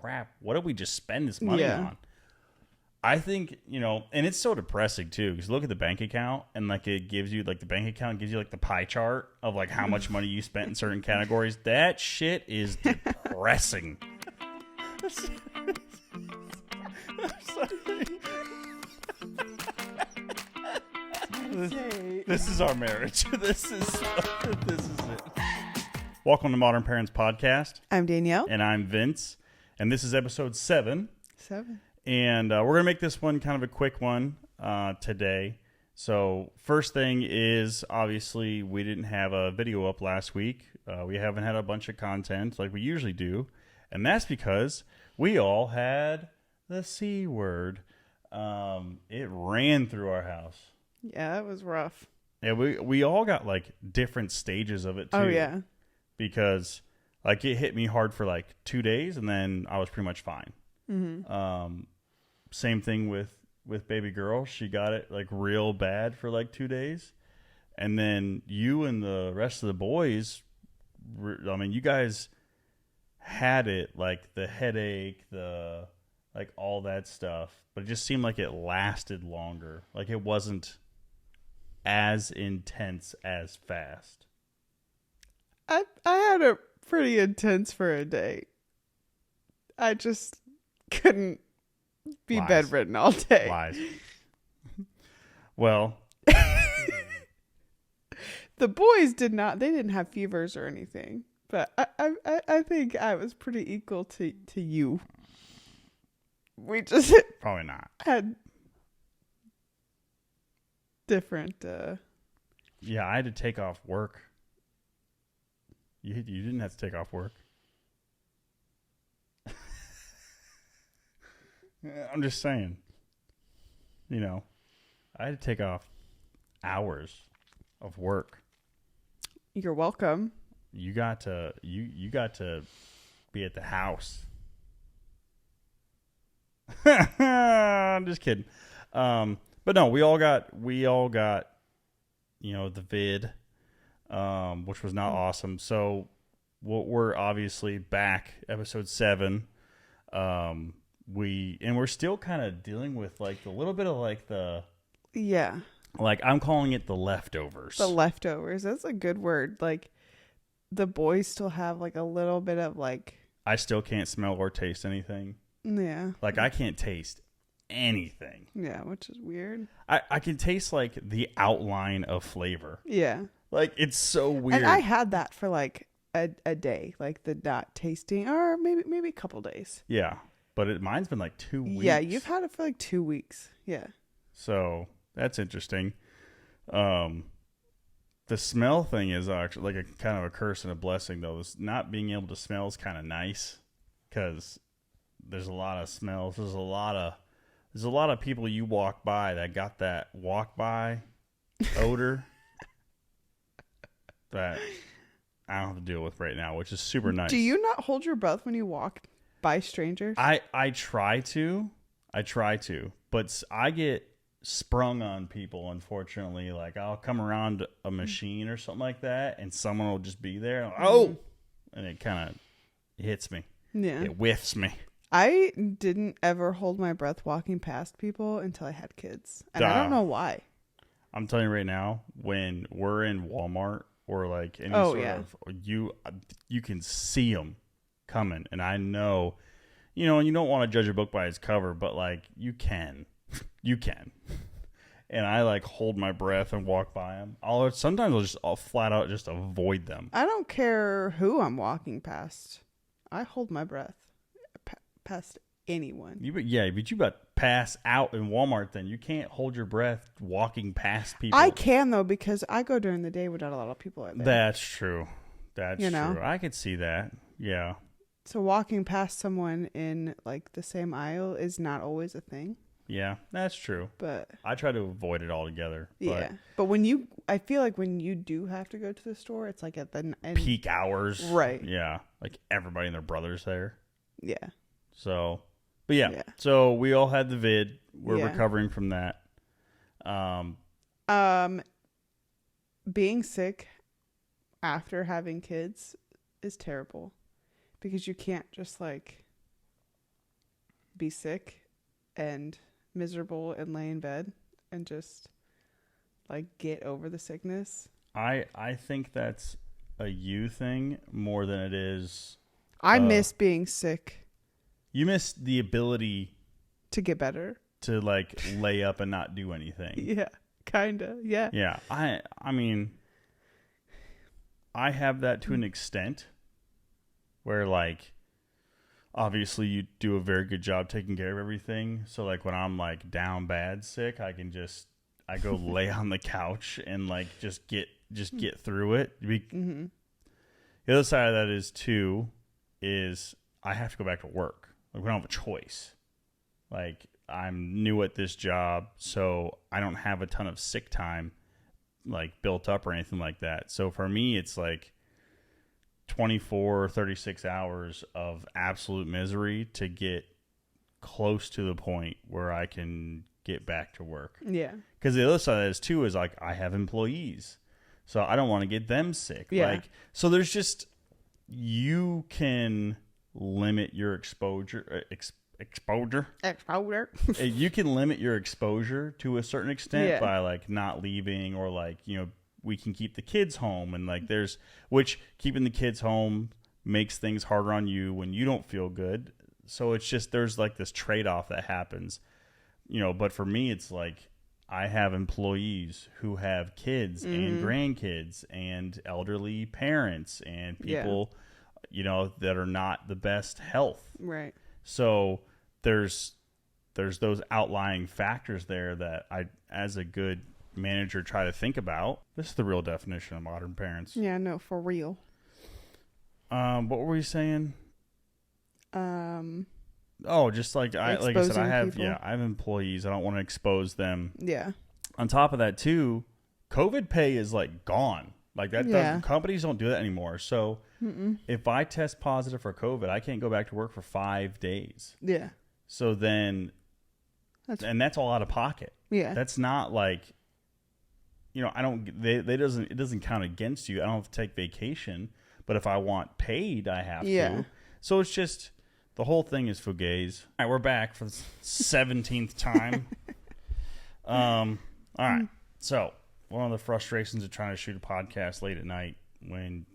crap, what did we just spend this money on? I think, and it's so depressing too, because look at the bank account and like it gives you like the bank account gives you like the pie chart of like how much money you spent in certain categories. That shit is depressing. This is our marriage. This is it. Welcome to Modern Parents Podcast. I'm Danielle. And I'm Vince. And this is episode 7. 7. And we're going to make this one kind of a quick one today. So first thing is, obviously, we didn't have a video up last week. We haven't had a bunch of content like we usually do. And that's because we all had the C word. It ran through our house. Yeah, it was rough. Yeah, we all got like different stages of it too. Oh, yeah. Because like it hit me hard for like 2 days and then I was pretty much fine. Mm-hmm. Same thing with baby girl. She got it like real bad for like 2 days. And then you and the rest of the boys, I mean, you guys had it, like the headache, the like all that stuff. But it just seemed like it lasted longer. Like it wasn't as intense as fast. I had it pretty intense for a day. I just couldn't be bedridden all day. Lies. Well, the boys didn't have fevers or anything, but I think I was pretty equal to you. We just probably not had different yeah, I had to take off work. You didn't have to take off work. I'm just saying. I had to take off hours of work. You're welcome. You got to be at the house. I'm just kidding. But no, we all got the vid, which was not awesome. So we're obviously back, episode 7. We're still kind of dealing with like a little bit of like like I'm calling it the leftovers. The leftovers. That's a good word. Like the boys still have like a little bit of like. I still can't smell or taste anything. Yeah. Like I can't taste anything. Yeah, which is weird. I can taste like the outline of flavor. Yeah. Like it's so weird. And I had that for like a day, like the not tasting, or maybe a couple days. Yeah. But mine's been like 2 weeks. Yeah, you've had it for like 2 weeks. Yeah. So that's interesting. The smell thing is actually like a kind of a curse and a blessing, though. This not being able to smell is kind of nice because there's a lot of smells. There's a lot of people you walk by that got that walk by odor that I don't have to deal with right now, which is super nice. Do you not hold your breath when you walk by strangers? I try to, but I get sprung on people, unfortunately. Like I'll come around a machine or something like that and someone will just be there. And it kind of hits me. Yeah. It whiffs me. I didn't ever hold my breath walking past people until I had kids. And I don't know why. I'm telling you right now, when we're in Walmart or like any you can see them coming. And I know, and you don't want to judge a book by its cover, but like you can. And I like hold my breath and walk by them. Sometimes I'll flat out just avoid them. I don't care who I'm walking past. I hold my breath past anyone. But you got pass out in Walmart. Then you can't hold your breath walking past people. I can though, because I go during the day when not a lot of people are there. That's true. That's true. I could see that. Yeah. So walking past someone in like the same aisle is not always a thing. Yeah, that's true. But I try to avoid it altogether. Yeah. But I feel like when you do have to go to the store, it's like at the peak hours. Right. Yeah. Like everybody and their brother's there. Yeah. So, but yeah. So we all had the vid. We're recovering from that. Being sick after having kids is terrible because you can't just like be sick and miserable and lay in bed and just like get over the sickness. I think that's a you thing more than it is. I miss being sick. You miss the ability to get better, to like lay up and not do anything. Yeah, kinda. Yeah. Yeah. I mean, I have that to an extent where like obviously you do a very good job taking care of everything. So like when I'm like down bad sick, I go lay on the couch and like just get through it. Mm-hmm. The other side of that is I have to go back to work. Like we don't have a choice. Like I'm new at this job, so I don't have a ton of sick time like built up or anything like that. So for me, it's like 24 or 36 hours of absolute misery to get close to the point where I can get back to work. Yeah. Because the other side of this too is like I have employees, so I don't want to get them sick. Yeah. Like so, there's just you can limit your exposure. Exposure. You can limit your exposure to a certain extent by like not leaving or like, you know, we can keep the kids home and like which keeping the kids home makes things harder on you when you don't feel good. So it's just, there's like this trade-off that happens, you know, but for me, it's like I have employees who have kids and grandkids and elderly parents and people, you know, that are not the best health. Right. So there's those outlying factors there that I, as a good manager, try to think about. This is the real definition of modern parents. Yeah, no, for real. What were we saying? Just like I said, I have people. I have employees. I don't want to expose them. Yeah. On top of that too, COVID pay is like gone. Like that companies don't do that anymore. So if I test positive for COVID, I can't go back to work for 5 days. Yeah. So then, that's all out of pocket. Yeah. That's not like, you know, it doesn't count against you. I don't have to take vacation, but if I want paid, I have to. So it's just, the whole thing is fugazi. All right, we're back for the 17th time. All right. So one of the frustrations of trying to shoot a podcast late at night when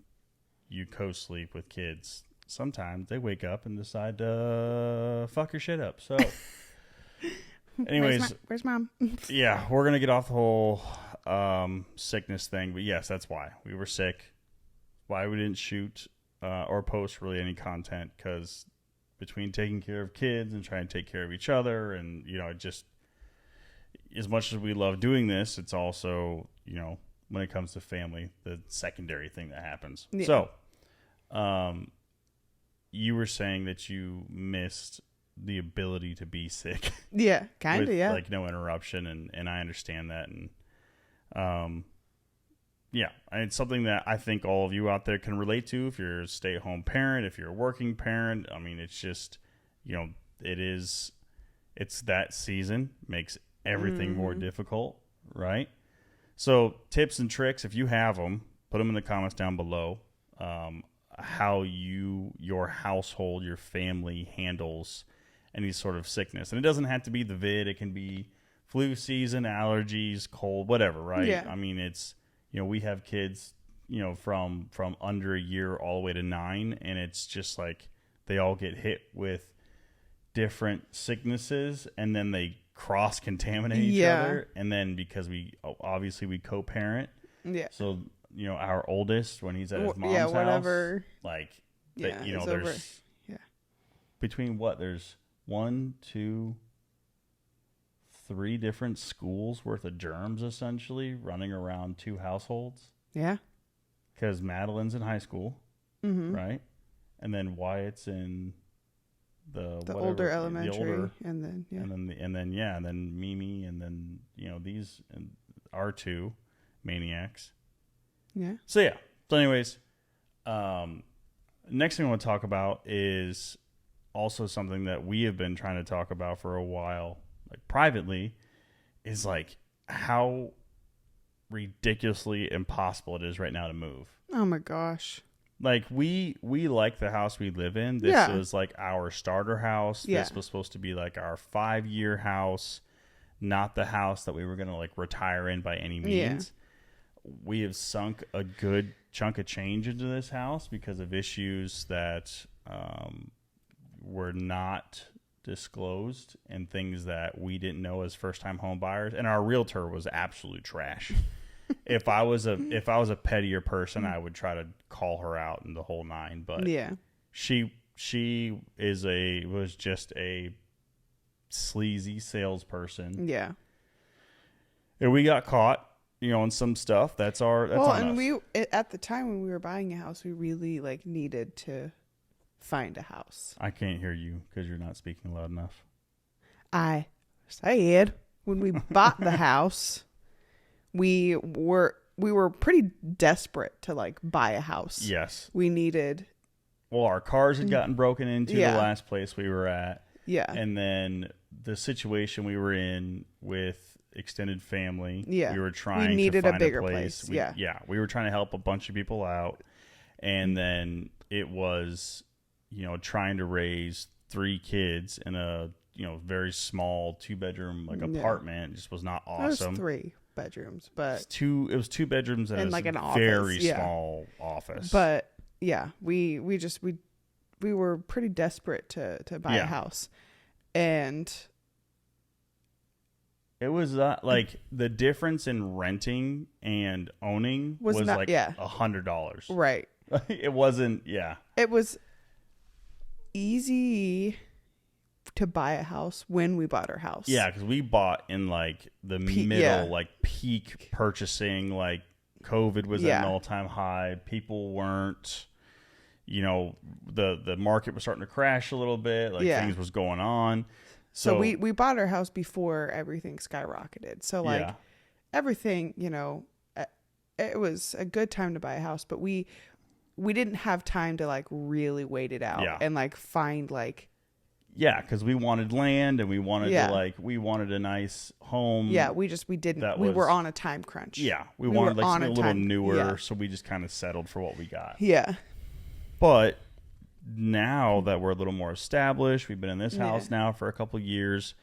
you co-sleep with kids, sometimes they wake up and decide to fuck your shit up. So anyways, where's mom? Yeah, we're going to get off the whole sickness thing. But yes, that's why we were sick. Why we didn't shoot or post really any content, because between taking care of kids and trying to take care of each other, and, you know, just as much as we love doing this, it's also, you know, when it comes to family, the secondary thing that happens. Yeah. So, you were saying that you missed the ability to be sick. Yeah, kind of, yeah. Like no interruption, and I understand that. And, yeah, it's something that I think all of you out there can relate to. If you're a stay-at-home parent, if you're a working parent, I mean, it's just, you know, it's that season, makes everything more difficult, right? So tips and tricks, if you have them, put them in the comments down below. How your household, your family handles any sort of sickness. And it doesn't have to be the vid. It can be flu season, allergies, cold, whatever, right? Yeah. I mean, it's, you know, we have kids, you know, from under a year all the way to 9, and it's just like they all get hit with different sicknesses, and then they cross-contaminate each other. And then because we co-parent. Yeah. So, you know, our oldest, when he's at his mom's house, like, you know, there's between there's 1, 2, 3 different schools worth of germs essentially running around 2 households. Yeah. Because Madeline's in high school, right? And then Wyatt's in the older elementary, and then Mimi, and then, you know, these are 2 maniacs. Yeah. So anyways, next thing I want to talk about is also something that we have been trying to talk about for a while, like privately, is like how ridiculously impossible it is right now to move. Oh my gosh. Like we like the house we live in. This was like our starter house. Yeah. This was supposed to be like our 5-year house, not the house that we were going to like retire in by any means. We have sunk a good chunk of change into this house because of issues that were not disclosed and things that we didn't know as first-time home buyers. And our realtor was absolute trash. If I was a pettier person, I would try to call her out in the whole nine. But she was just a sleazy salesperson. Yeah. And we got caught, on some stuff. That's on us. We at the time when we were buying a house, we really like needed to find a house. I can't hear you because you're not speaking loud enough. I said when we bought the house, we were pretty desperate to like buy a house. Yes. We needed. Well, our cars had gotten broken into the last place we were at. Yeah. And then the situation we were in with extended family. Yeah. We were trying we needed to find a bigger place. We were trying to help a bunch of people out. And then it was, trying to raise 3 kids in a, very small 2-bedroom apartment. It just was not awesome. It was 3 bedrooms, but it was 2 bedrooms and like an office. Very small office. But yeah, we were pretty desperate to buy a house. And it was like the difference in renting and owning was not, like $100. Right. It wasn't. Yeah. It was easy to buy a house when we bought our house. Yeah, because we bought in like the middle, like peak purchasing. Like COVID was at an all-time high. People weren't. The market was starting to crash a little bit. Like things was going on. So we bought our house before everything skyrocketed. So like everything, it was a good time to buy a house, but we didn't have time to like really wait it out and like find like. Yeah, because we wanted land and we wanted to we wanted a nice home. Yeah, we didn't. We were on a time crunch. Yeah, we wanted like something a little newer, so we just kind of settled for what we got. Yeah. But now that we're a little more established, we've been in this house now for a couple of years.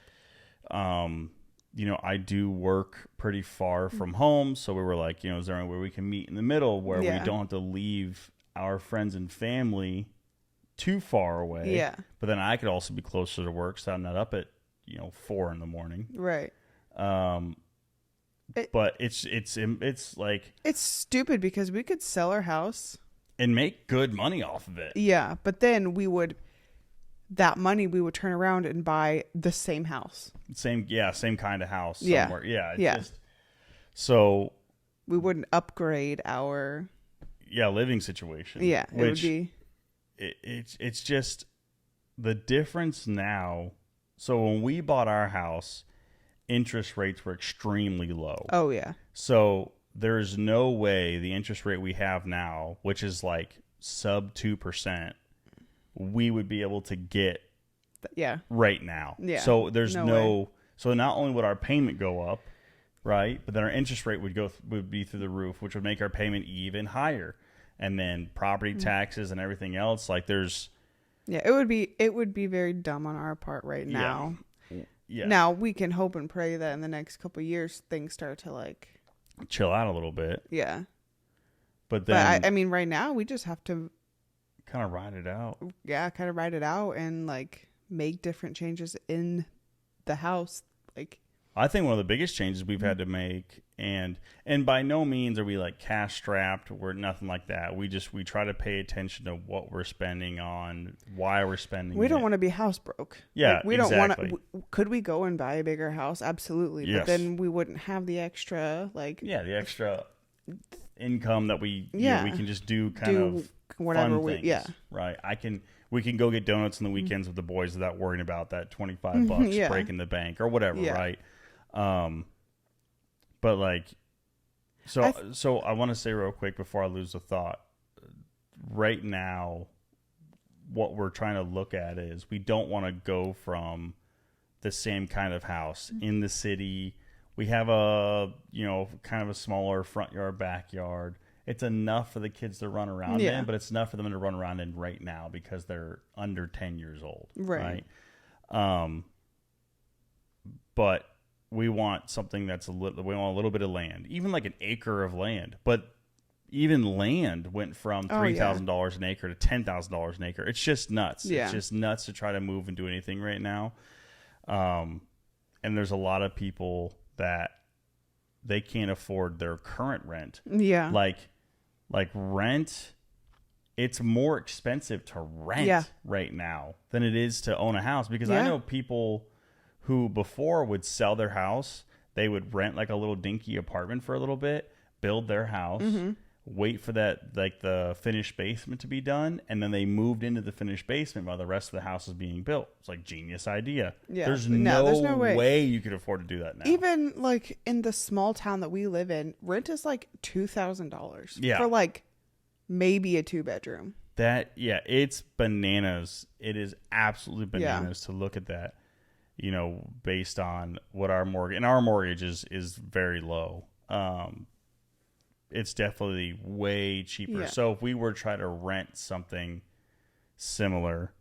I do work pretty far from home, so we were like, is there any way we can meet in the middle where we don't have to leave our friends and family too far away? Yeah. But then I could also be closer to work, so I'm not up at 4 a.m. Right. But it's like it's stupid because we could sell our house and make good money off of it. Yeah, but then that money we would turn around and buy the same house. Same kind of house somewhere. Yeah. So we wouldn't upgrade our living situation. Yeah, it would be. It's just the difference now. So when we bought our house, interest rates were extremely low. Oh yeah. So there is no way the interest rate we have now, which is like sub 2%, we would be able to get right now. Yeah. So there's so not only would our payment go up, right, but then our interest rate would be through the roof, which would make our payment even higher. And then property taxes and everything else, like there's it would be very dumb on our part right now. Yeah. Now we can hope and pray that in the next couple of years things start to like chill out a little bit. Yeah. But then I mean right now we just have to kind of ride it out. Yeah, kind of ride it out and like make different changes in the house. Like I think one of the biggest changes we've had to make, and by no means are we like cash strapped. We're nothing like that. We try to pay attention to what we're spending on, why we're spending. We don't want to be house broke. Yeah, like, we exactly. don't want to. Could we go and buy a bigger house? Absolutely. Yes. But then we wouldn't have the extra the extra income that we we can just do of whatever fun things, right. We can go get donuts on the weekends with the boys without worrying about that $25 breaking the bank or whatever, right? But like, so I want to say real quick before I lose the thought. Right now, what we're trying to look at is we don't want to go from the same kind of house in the city. We have a kind of a smaller front yard, backyard. it's enough for the kids to run around in, but it's enough for them to run around in right now because they're under 10 years old. Right. But we want something that's we want a little bit of land, even like an acre of land. But even land went from $3,000 an acre to $10,000 an acre. It's just nuts. Yeah. It's just nuts to try to move and do anything right now. And there's a lot of people that they can't afford their current rent. Yeah. Like rent, it's more expensive to rent right now than it is to own a house. Because I know people who before would sell their house, they would rent like a little dinky apartment for a little bit, build their house, wait for that, like the finished basement to be done, and then they moved into the finished basement while the rest of the house is being built. It's like genius idea. Yeah. There's no way you could afford to do that now. Even like in the small town that we live in, rent is like $2,000 for like maybe a 2-bedroom. It's bananas. It is absolutely bananas to look at that, you know, based on what our mortgage, and our mortgage is very low. It's definitely way cheaper. Yeah. So if we were to try to rent something similar,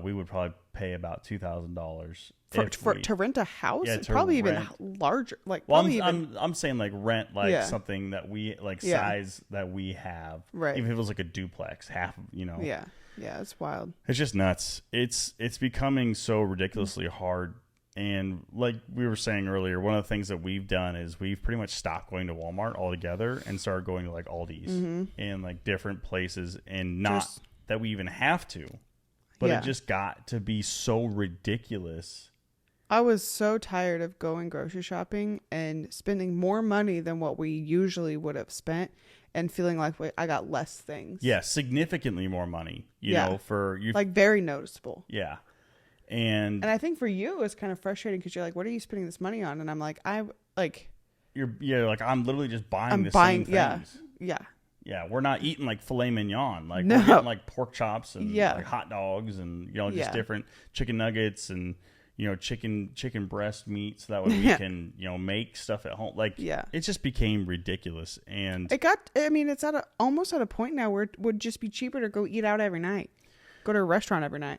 we would probably pay about $2,000 to rent a house. Yeah, probably even larger. Like, well, I'm saying like rent something that we like size that we have. Right. Even if it was like a duplex, half. You know. Yeah. Yeah, it's wild. It's just nuts. It's becoming so ridiculously hard. And like we were saying earlier, one of the things that we've done is we've pretty much stopped going to Walmart altogether and started going to like Aldi's and like different places, and not that we even have to, but it just got to be so ridiculous. I was so tired of going grocery shopping and spending more money than what we usually would have spent and feeling like I got less things. Yeah, significantly more money, you know, for you. Like very noticeable. Yeah. And I think for you it's kind of frustrating because you're like, what are you spending this money on? And I'm like, I'm literally just buying same things. Yeah, we're not eating like filet mignon. Like we're eating like pork chops and like hot dogs and, you know, just different chicken nuggets and, you know, chicken breast meat, so that way we can, you know, make stuff at home. Like it just became ridiculous. And it's almost at a point now where it would just be cheaper to go eat out every night. Go to a restaurant every night.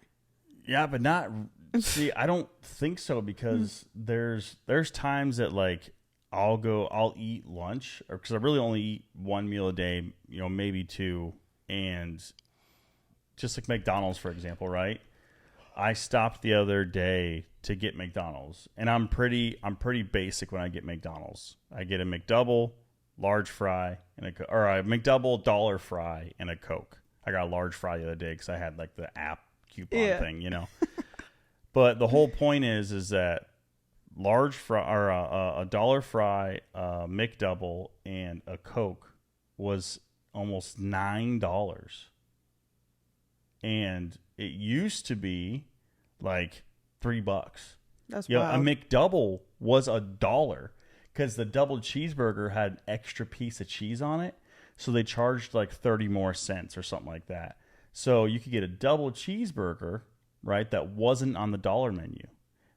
Yeah, but not. See, I don't think so, because there's times that like I'll eat lunch, or because I really only eat one meal a day, you know, maybe two, and just like McDonald's, for example, right? I stopped the other day to get McDonald's, and I'm pretty basic when I get McDonald's. I get a McDouble, large fry, and a McDouble dollar fry and a Coke. I got a large fry the other day because I had like the app coupon thing, you know. But the whole point is that large fry, or a dollar fry, McDouble, and a Coke was almost $9, and it used to be like $3. That's wild. A McDouble was $1 because the double cheeseburger had an extra piece of cheese on it, so they charged like 30 more cents or something like that. So you could get a double cheeseburger, right, that wasn't on the dollar menu,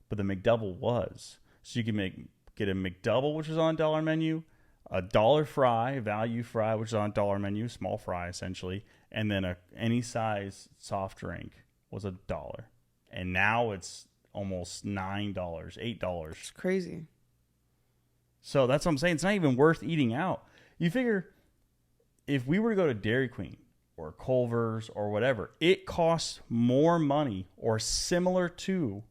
but the McDouble was. So you can get a McDouble, which is on a dollar menu, a dollar fry, value fry, which is on a dollar menu, small fry essentially, and then any size soft drink was $1. And now it's almost $9, $8. It's crazy. So that's what I'm saying. It's not even worth eating out. You figure if we were to go to Dairy Queen or Culver's or whatever, it costs more money or similar to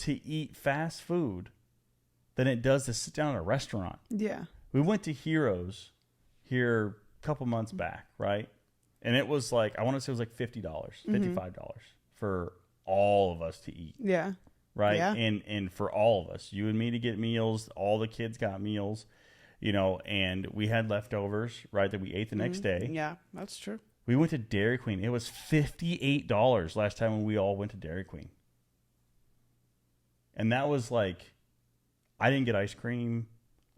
eat fast food than it does to sit down at a restaurant. Yeah. We went to Heroes here a couple months back, right? And it was like, I want to say it was like $50, $55 for all of us to eat. Yeah. Right? Yeah. And for all of us, you and me to get meals, all the kids got meals, you know, and we had leftovers, right, that we ate the next day. Yeah, that's true. We went to Dairy Queen. It was $58 last time when we all went to Dairy Queen. And that was like, I didn't get ice cream.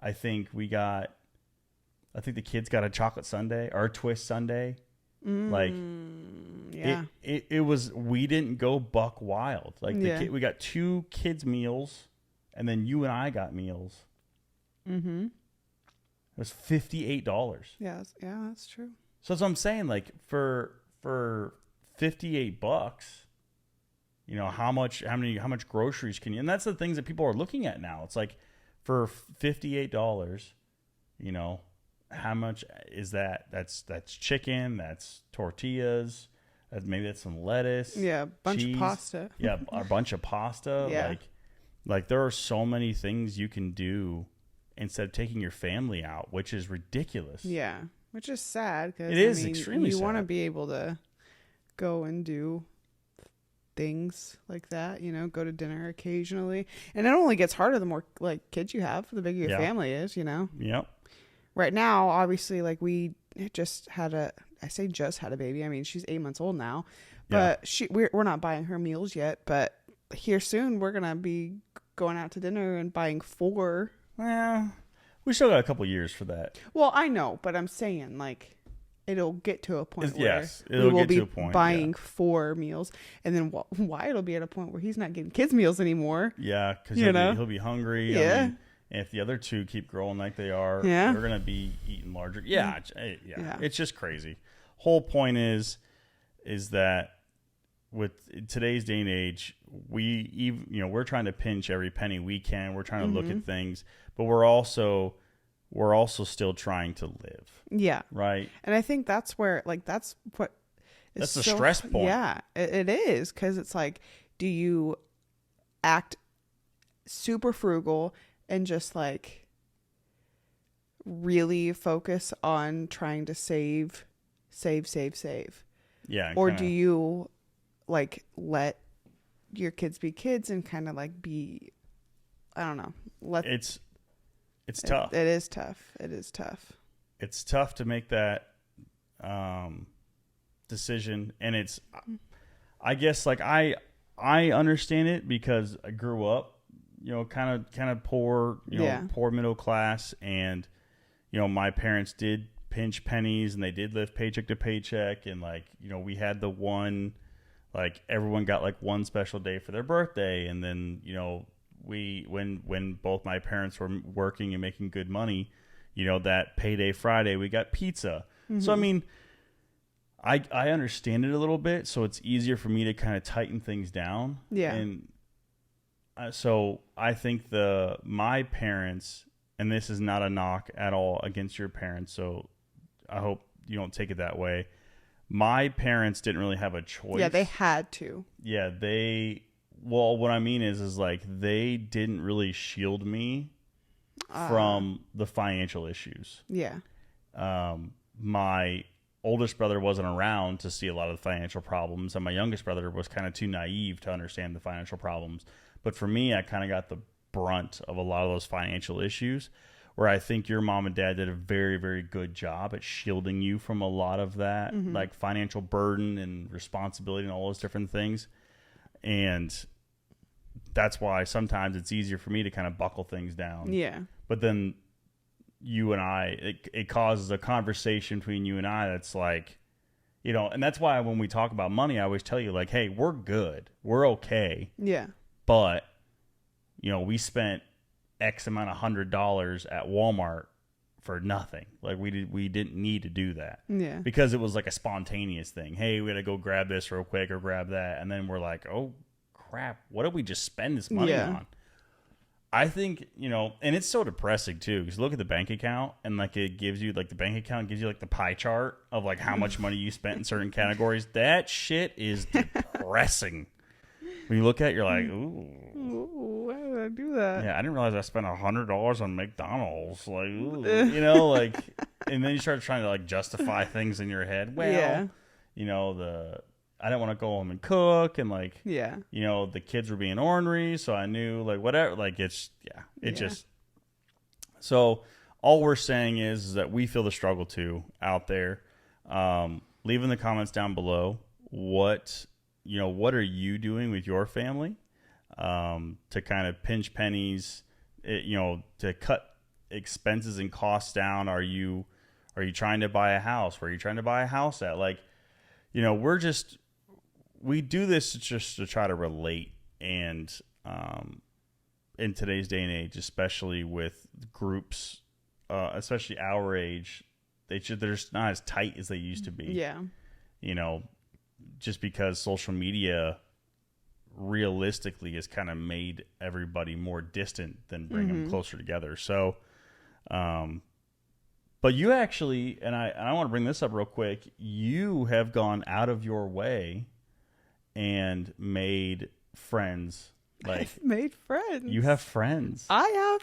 I think the kids got a chocolate sundae or a twist sundae. It was, we didn't go buck wild. Like we got 2 kids meals, and then you and I got meals. Mm-hmm. It was $58. Yeah, that's true. So that's what I'm saying. Like for $58, how much groceries can you? And that's the things that people are looking at now. It's like for $58, how much is that? That's chicken. That's tortillas. Maybe that's some lettuce. Yeah, a bunch of pasta. Yeah, a bunch of pasta. Yeah. Like there are so many things you can do instead of taking your family out, which is ridiculous. Yeah, which is sad because it is extremely sad. You want to be able to go and do things like that, go to dinner occasionally, and it only gets harder the more like kids you have, the bigger your family is. Yep. Right now, obviously, like we just had a baby. I mean, she's 8 months old now, but we're not buying her meals yet. But here soon, we're gonna be going out to dinner and buying 4. Well, we still got a couple years for that. Well, I know, but I'm saying like it'll get to a point where we will be buying 4 meals, and then Wyatt will be at a point where he's not getting kids meals anymore. Yeah, because he'll be hungry. Yeah. I mean, if the other 2 keep growing like they are, they're gonna be eating larger. Yeah. It's just crazy. Whole point is that with today's day and age, we're trying to pinch every penny we can. We're trying to look at things, but we're also still trying to live. Yeah. Right. And I think that's where, like, that's the stress point. Yeah, it is. 'Cause it's like, do you act super frugal and just like really focus on trying to save? Yeah. Or do you like let your kids be kids and kind of like be, I don't know. It's tough. It is tough. It is tough. It's tough to make that decision, and I guess like I understand it because I grew up, kind of poor, poor middle class, and my parents did pinch pennies and they did live paycheck to paycheck, and like we had the one, like everyone got like one special day for their birthday, and then when both my parents were working and making good money, that payday Friday we got pizza. So I mean, I understand it a little bit, so it's easier for me to kind of tighten things down. Yeah. And so I think my parents, and this is not a knock at all against your parents, so I hope you don't take it that way. My parents didn't really have a choice. Yeah, they had to. Yeah, well, what I mean is like they didn't really shield me from the financial issues. Yeah. My oldest brother wasn't around to see a lot of the financial problems, and my youngest brother was kind of too naive to understand the financial problems. But for me, I kind of got the brunt of a lot of those financial issues, where I think your mom and dad did a very, very good job at shielding you from a lot of that, like financial burden and responsibility and all those different things. And that's why sometimes it's easier for me to kind of buckle things down. Yeah. But then you and I, it causes a conversation between you and I that's like, and that's why when we talk about money, I always tell you like, hey, we're good. We're okay. Yeah. But, we spent X amount of $100 at Walmart for nothing. Like we didn't need to do that. Yeah. Because it was like a spontaneous thing. Hey, we got to go grab this real quick or grab that. And then we're like, oh crap, what did we just spend this money on? I think, and it's so depressing too, because look at the bank account, and like it gives you like the bank account gives you like the pie chart of like how much money you spent in certain categories. That shit is depressing. When you look at it, you're like, ooh, why did I do that? Yeah, I didn't realize I spent $100 on McDonald's. Like, ooh, like, and then you start trying to like justify things in your head. Well, I didn't want to go home and cook, and like, the kids were being ornery, so I knew like whatever, like just. So all we're saying is that we feel the struggle too out there. Leave in the comments down below what are you doing with your family to kind of pinch pennies, to cut expenses and costs down. Are you trying to buy a house? Where are you trying to buy a house at? Like, we do this just to try to relate, and in today's day and age, especially with groups especially our age, they're just not as tight as they used to be. Yeah. You know, just because social media realistically has kind of made everybody more distant than bring them closer together. So, but you actually, and I want to bring this up real quick, you have gone out of your way and made friends. Like, I've made friends. You have friends. I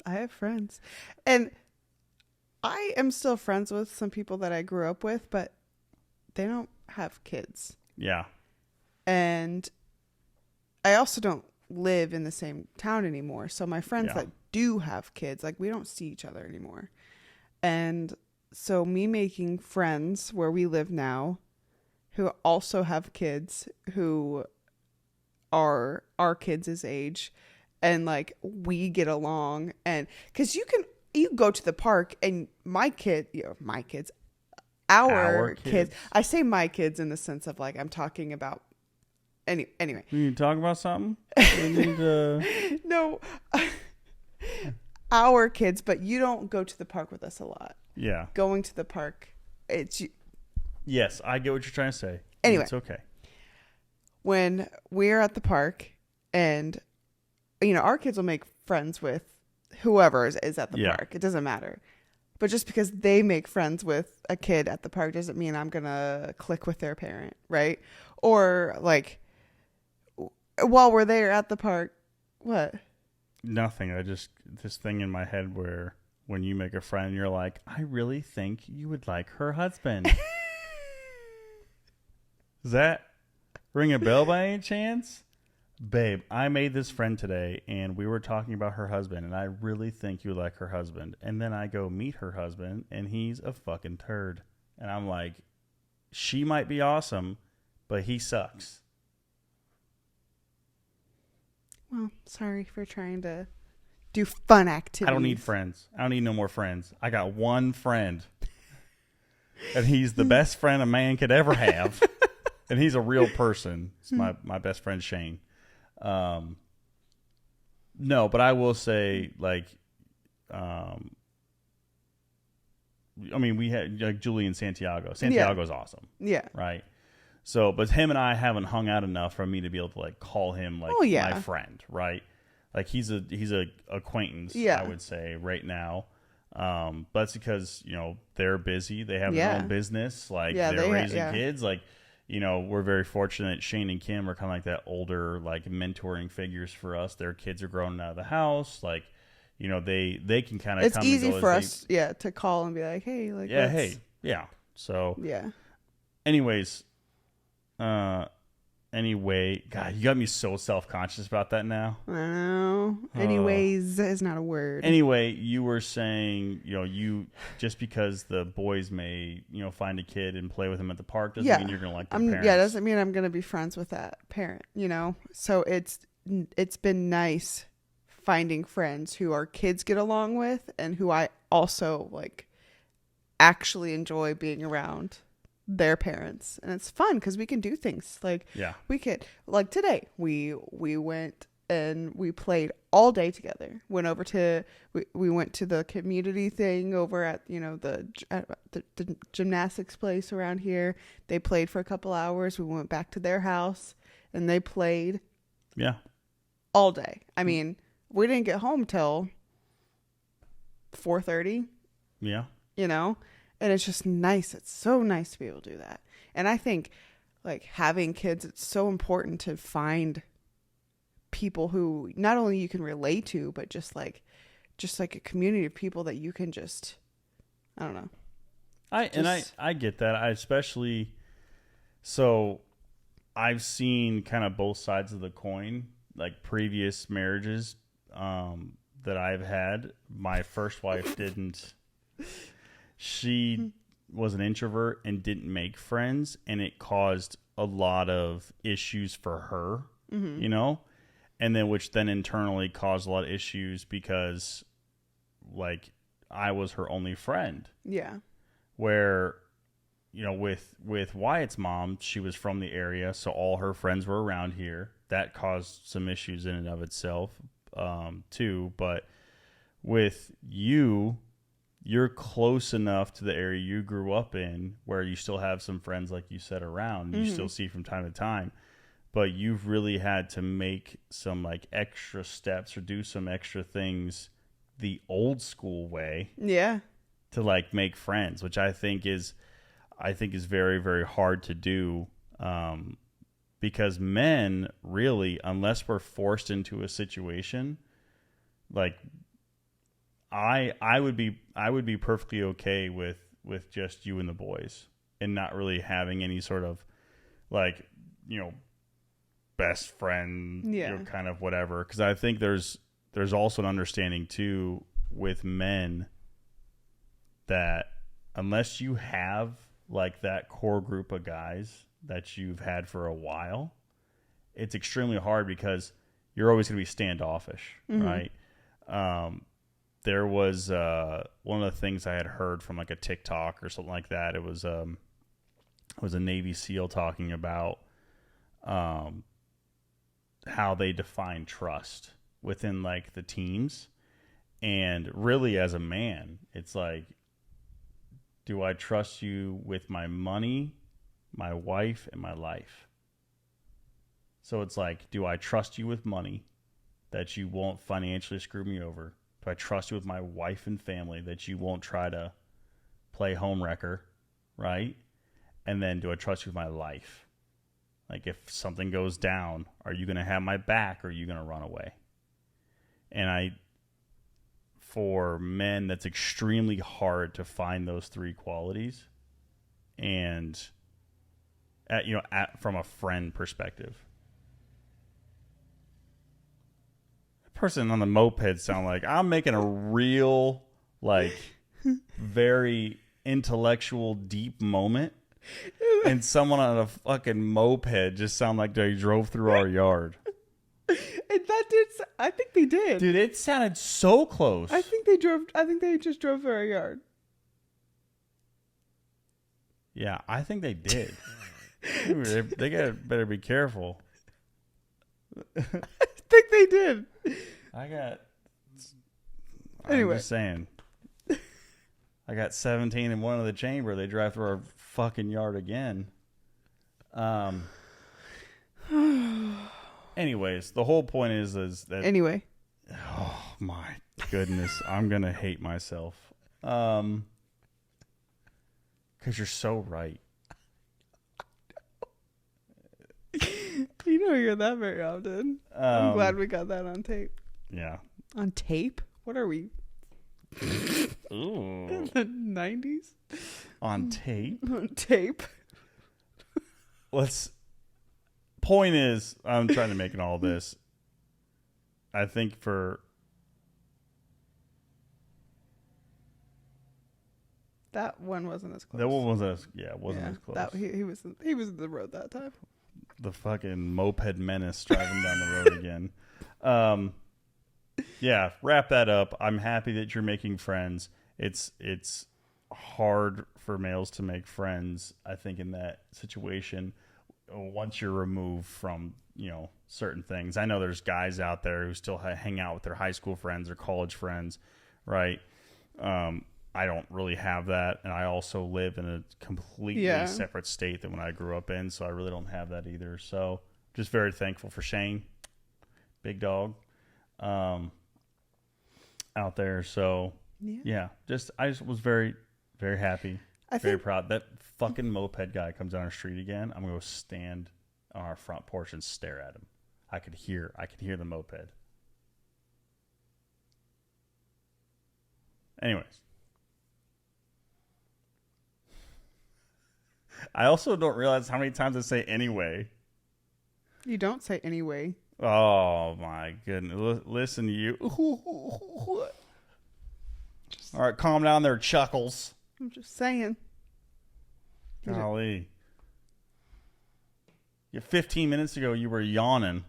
have friends. And I am still friends with some people that I grew up with, but they don't have kids. Yeah. And I also don't live in the same town anymore. So my friends that do have kids, like, we don't see each other anymore. And so me making friends where we live now who also have kids who are our kids' age, and like we get along, and because you go to the park and our kids. I say my kids in the sense of like I'm talking about anyway. You talk about something? No, our kids, but you don't go to the park with us a lot. Yeah. Going to the park, yes, I get what you're trying to say. Anyway, it's okay. When we're at the park and, our kids will make friends with whoever is at the park. It doesn't matter. But just because they make friends with a kid at the park doesn't mean I'm going to click with their parent, right? Or like while we're there at the park, what? Nothing. This thing in my head where when you make a friend, you're like, I really think you would like her husband. Does that ring a bell by any chance? Babe, I made this friend today and we were talking about her husband and I really think you like her husband. And then I go meet her husband and he's a fucking turd. And I'm like, she might be awesome, but he sucks. Well, sorry for trying to do fun activities. I don't need friends. I don't need no more friends. I got one friend. And he's the best friend a man could ever have. And he's a real person. It's my best friend, Shane. No, but I will say, like, we had like Julie and Santiago. Santiago's awesome. Yeah. Right. So, but him and I haven't hung out enough for me to be able to like call him like my friend, right? Like he's a acquaintance, I would say right now. But it's because, they're busy. They have their own business. Like they're raising kids. Like, we're very fortunate. Shane and Kim are kind of like that older, like mentoring figures for us. Their kids are growing out of the house. Like, they can kind of, it's easy for us, to call and be like, hey, like, So, yeah. Anyways, God, you got me so self-conscious about that now. I know. Anyways is not a word. Anyway, you were saying, you just because the boys may, find a kid and play with him at the park doesn't mean you're going to like their parents. Yeah, doesn't mean I'm going to be friends with that parent, So it's been nice finding friends who our kids get along with and who I also like actually enjoy being around their parents, and it's fun because we can do things like we could, like today we went and we played all day together. We went to the community thing over at the gymnastics place around here. They played for a couple hours. We went back to their house and they played all day. I mean, we didn't get home till 4:30. And it's just nice. It's so nice to be able to do that. And I think like having kids, it's so important to find people who not only you can relate to, but just like a community of people that you can just, I don't know. I get that. So I've seen kind of both sides of the coin, like previous marriages that I've had. My first wife didn't. She was an introvert and didn't make friends, and it caused a lot of issues for her, and then which then internally caused a lot of issues because, like, I was her only friend. Yeah. Where, with Wyatt's mom, she was from the area, so all her friends were around here. That caused some issues in and of itself, too. But with you, you're close enough to the area you grew up in where you still have some friends, like you said, around. You still see from time to time. But you've really had to make some like extra steps or do some extra things the old school way. Yeah. To like make friends, which I think is very, very hard to do. Because men really, unless we're forced into a situation, like I would be perfectly okay with just you and the boys and not really having any sort of like, best friend, kind of whatever. Because I think there's also an understanding too with men that unless you have like that core group of guys that you've had for a while, it's extremely hard because you're always going to be standoffish, right? There was one of the things I had heard from like a TikTok or something like that. It was a Navy SEAL talking about how they define trust within like the teams. And really as a man, it's like, do I trust you with my money, my wife, and my life? So it's like, do I trust you with money that you won't financially screw me over? Do I trust you with my wife and family that you won't try to play homewrecker, right? And then do I trust you with my life? Like if something goes down, are you going to have my back or are you going to run away? And for men, that's extremely hard to find those three qualities. And from a friend perspective. The person on the moped sound like I'm making a real, like, very intellectual, deep moment. And someone on a fucking moped just sound like they drove through our yard. And that did. I think they did. Dude, it sounded so close. I think they just drove through our yard. Yeah, I think they did. They better be careful. I think they did. I'm just saying. I got 17 in one of the chamber. They drive through our fucking yard again. Anyways, the whole point is that... Anyway. Oh, my goodness. I'm going to hate myself. Because you're so right. You don't hear that very often. I'm glad we got that on tape. Yeah. On tape? What are we? Ooh. In the 90s? On tape? On tape. Point is, I'm trying to make it all this. I think for... That one wasn't as close. That one wasn't as close. He was in the road that time. The fucking moped menace driving down the road again. Yeah, wrap that up. I'm happy that you're making friends. It's hard for males to make friends, I think, in that situation once you're removed from, certain things. I know there's guys out there who still hang out with their high school friends or college friends, right? I don't really have that, and I also live in a completely separate state than when I grew up in, so I really don't have that either. So just very thankful for Shane, big dog, out there. So I just was very, very happy, very proud. That fucking moped guy comes down our street again. I'm gonna go stand on our front porch and stare at him. I could hear the moped. Anyways. I also don't realize how many times I say anyway. You don't say anyway. Oh, my goodness. Listen to you. All right, calm down there, Chuckles. I'm just saying. Golly. 15 minutes ago, you were yawning.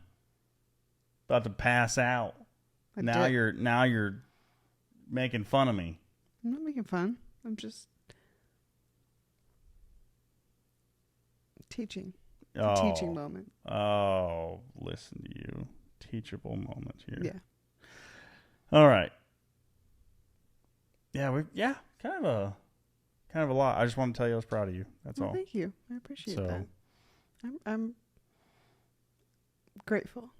About to pass out. Now you're making fun of me. I'm not making fun. I'm just... teaching. It's a teaching moment. Oh, listen to you. Teachable moment here. Yeah. All right. kind of a lot. I just want to tell you I was proud of you. That's all. Thank you. I appreciate that. I'm grateful.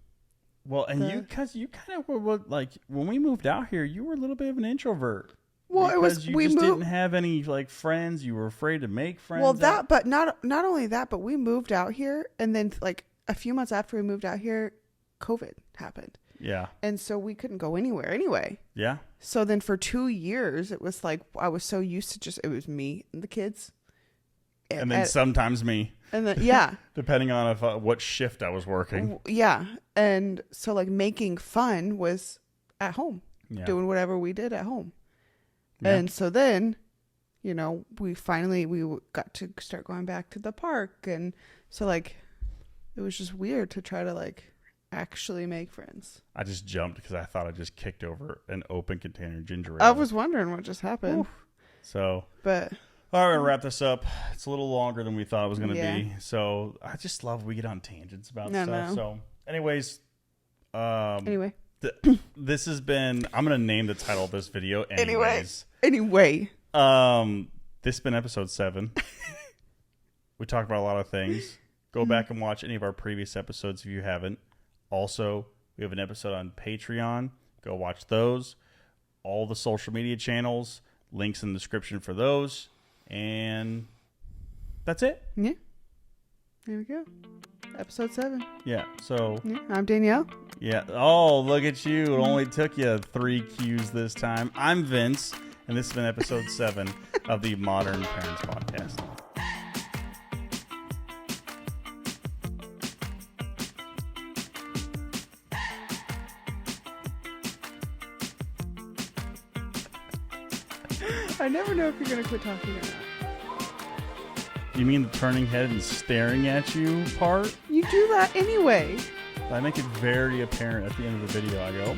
Well, and you kind of were like, when we moved out here, you were a little bit of an introvert. Well, it was, you didn't have any like friends. You were afraid to make friends. Well, but not only that, but we moved out here, and then like a few months after we moved out here, COVID happened. Yeah. And so we couldn't go anywhere anyway. Yeah. So then for 2 years, it was like I was so used to it was me and the kids. And then sometimes me. And then, yeah. Depending on what shift I was working. Yeah. And so like making fun was at home. Yeah. Doing whatever we did at home. Yeah. And so then, we got to start going back to the park. And so like, it was just weird to try to like actually make friends. I just jumped because I thought I just kicked over an open container of ginger ale. I was wondering what just happened. Oof. So, but all right, we're gonna wrap this up. It's a little longer than we thought it was gonna be. So I just love we get on tangents about stuff. No. So, anyways, this has been. I'm gonna name the title of this video. Anyway. This has been episode 7. We talked about a lot of things. Go back and watch any of our previous episodes if you haven't. Also, we have an episode on Patreon. Go watch those. All the social media channels, links in the description for those. And that's it. Yeah. There we go. Episode 7. Yeah. So. Yeah, I'm Danielle. Yeah. Oh, look at you. It only took you 3 cues this time. I'm Vince, and this has been episode 7 of the Modern Parents Podcast. I never know if you're going to quit talking or not. You mean the turning head and staring at you part? You do that anyway. I make it very apparent at the end of the video. I go,